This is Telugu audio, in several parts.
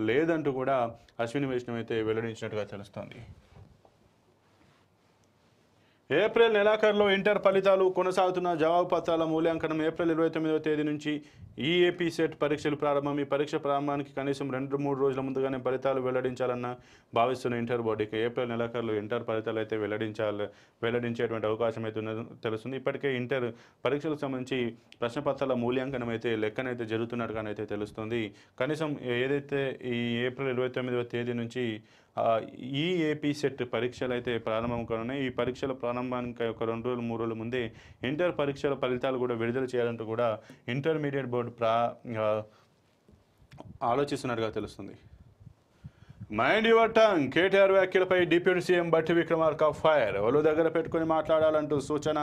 లేదంటూ కూడా అశ్విని వైష్ణవ్ అయితే వెల్లడించినట్టుగా తెలుస్తోంది. ఏప్రిల్ నెలాఖరులో ఇంటర్ ఫలితాలు కొనసాగుతున్న జవాబు పత్రాల మూల్యాంకనం ఏప్రిల్ 29వ తేదీ నుంచి ఈఏపీ సెట్ పరీక్షలు ప్రారంభం. ఈ పరీక్ష ప్రారంభానికి కనీసం 2-3 రోజుల ముందుగానే ఫలితాలు వెల్లడించాలన్న భావిస్తున్న ఇంటర్ బోర్డు ఇక ఏప్రిల్ నెలాఖరులో ఇంటర్ ఫలితాలు అయితే వెల్లడించేటువంటి అవకాశం అయితే ఉన్నది తెలుస్తుంది. ఇప్పటికే ఇంటర్ పరీక్షలకు సంబంధించి ప్రశ్నపత్రాల మూల్యాంకనం అయితే లెక్కనైతే జరుగుతున్నట్టుగానైతే తెలుస్తుంది. కనీసం ఏదైతే ఈ ఏప్రిల్ 29వ తేదీ నుంచి ఈఏపీ సెట్ పరీక్షలు అయితే ప్రారంభం కానున్నాయి. ఈ పరీక్షల ప్రారంభానికి ఒక 2 రోజులు 3 రోజుల ముందే ఇంటర్ పరీక్షల ఫలితాలు కూడా విడుదల చేయాలంటూ కూడా ఇంటర్మీడియట్ బోర్డు ఆలోచిస్తున్నట్టుగా తెలుస్తుంది. మైండ్ యువర్ టంగ్ కేటీఆర్ వ్యాఖ్యలపై డిప్యూటీ సీఎం బట్టి విక్రమార్క ఫైర్. ఒళ్ళు దగ్గర పెట్టుకుని మాట్లాడాలంటూ సూచన.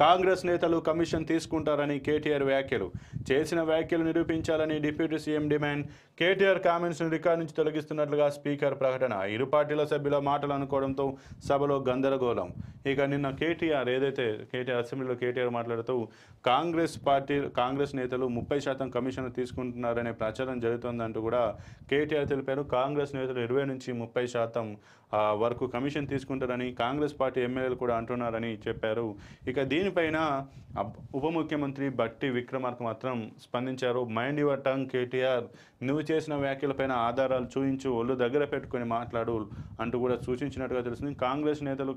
కాంగ్రెస్ నేతలు కమిషన్ తీసుకుంటారని కేటీఆర్ వ్యాఖ్యలు. చేసిన వ్యాఖ్యలు నిరూపించాలని డిప్యూటీ సీఎం డిమాండ్. కేటీఆర్ కామెంట్స్ను రికార్డు నుంచి తొలగిస్తున్నట్లుగా స్పీకర్ ప్రకటన. ఇరు పార్టీల సభ్యుల మాటలు అనుకోవడంతో సభలో గందరగోళం. ఇక నిన్న కేటీఆర్ అసెంబ్లీలో కేటీఆర్ మాట్లాడుతూ కాంగ్రెస్ నేతలు 30% కమిషన్ తీసుకుంటున్నారనే ప్రచారం జరుగుతోందంటూ కూడా కేటీఆర్ తెలిపారు. కాంగ్రెస్ నేతలు 20 నుంచి 30% వరకు కమిషన్ తీసుకుంటారని కాంగ్రెస్ పార్టీ ఎమ్మెల్యేలు కూడా అంటున్నారని చెప్పారు. ఇక దీనిపైన ఉప ముఖ్యమంత్రి బట్టి విక్రమార్క మాత్రం స్పందించారు. మైండ్ యువర్ టంగ్ కేటీఆర్, నువ్వు చేసిన వ్యాఖ్యలపైన ఆధారాలు చూయించు, ఒళ్ళు దగ్గర పెట్టుకొని మాట్లాడు అంటూ కూడా సూచించినట్టుగా తెలుస్తుంది. కాంగ్రెస్ నేతలు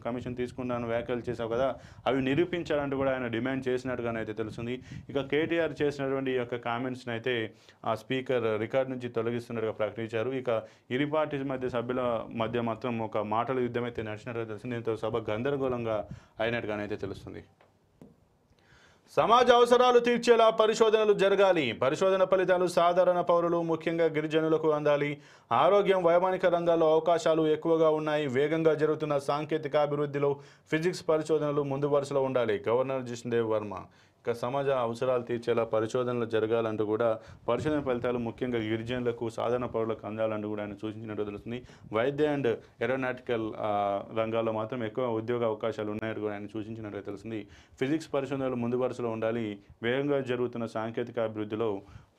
కమిషన్ తీసుకుంటానని వ్యాఖ్యలు చేశావు కదా, అవి నిరూపించాలంటూ కూడా ఆయన డిమాండ్ చేసినట్టుగానైతే తెలుస్తుంది. ఇక కేటీఆర్ చేసినటువంటి ఈ యొక్క కామెంట్స్ని అయితే ఆ స్పీకర్ రికార్డు నుంచి తొలగిస్తున్నట్టుగా ప్రకటించారు. ఇక ఇరు పార్టీ సభ్యుల మధ్య మాత్రం ఒక మాటల యుద్ధం అయితే నడిచినట్టుగా తెలుస్తుంది. దీంతో సభ గందరగోళంగా అయినట్టుగానైతే తెలుస్తుంది. సమాజ అవసరాలు తీర్చేలా పరిశోధనలు జరగాలి. పరిశోధన ఫలితాలు సాధారణ పౌరులు ముఖ్యంగా గిరిజనులకు అందాలి. ఆరోగ్యం, వైమానిక రంగాల్లో అవకాశాలు ఎక్కువగా ఉన్నాయి. వేగంగా జరుగుతున్న సాంకేతిక అభివృద్ధిలో ఫిజిక్స్ పరిశోధనలు ముందు వరుసలో ఉండాలి. గవర్నర్ జిష్ణుదేవ్ వర్మ. ఇక సమాజ అవసరాలు తీర్చేలా పరిశోధనలు జరగాలంటూ కూడా పరిశోధన ఫలితాలు ముఖ్యంగా గిరిజనులకు, సాధారణ పౌరులకు అందాలంటూ కూడా ఆయన సూచించినట్టు తెలుస్తుంది. వైద్య అండ్ ఏరోనాటికల్ రంగాల్లో మాత్రం ఎక్కువ ఉద్యోగ అవకాశాలు ఉన్నాయని కూడా ఆయన సూచించినట్టుగా తెలుస్తుంది. ఫిజిక్స్ పరిశోధనలు ముందు వరుసలో ఉండాలి. వేగంగా జరుగుతున్న సాంకేతిక అభివృద్ధిలో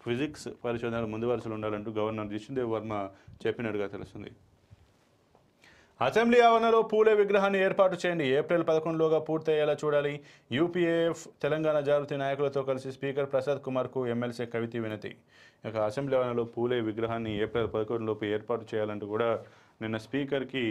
ఫిజిక్స్ పరిశోధనలు ముందు వరుసలో ఉండాలంటూ గవర్నర్ జిష్ణుదేవ్ వర్మ చెప్పినట్టుగా తెలుస్తుంది. అసెంబ్లీ ఆవరణలో పూలే విగ్రహాన్ని ఏర్పాటు చేయండి. ఏప్రిల్ 11లోగా పూర్తయ్యేలా చూడాలి. యూపీఏఎఫ్ తెలంగాణ జాగృతి నాయకులతో కలిసి స్పీకర్ ప్రసాద్ కుమార్కు ఎమ్మెల్సీ కవిత వినతి. ఇక అసెంబ్లీ ఆవరణలో పూలే విగ్రహాన్ని ఏప్రిల్ 11లోపు ఏర్పాటు చేయాలంటూ కూడా నిన్న స్పీకర్కి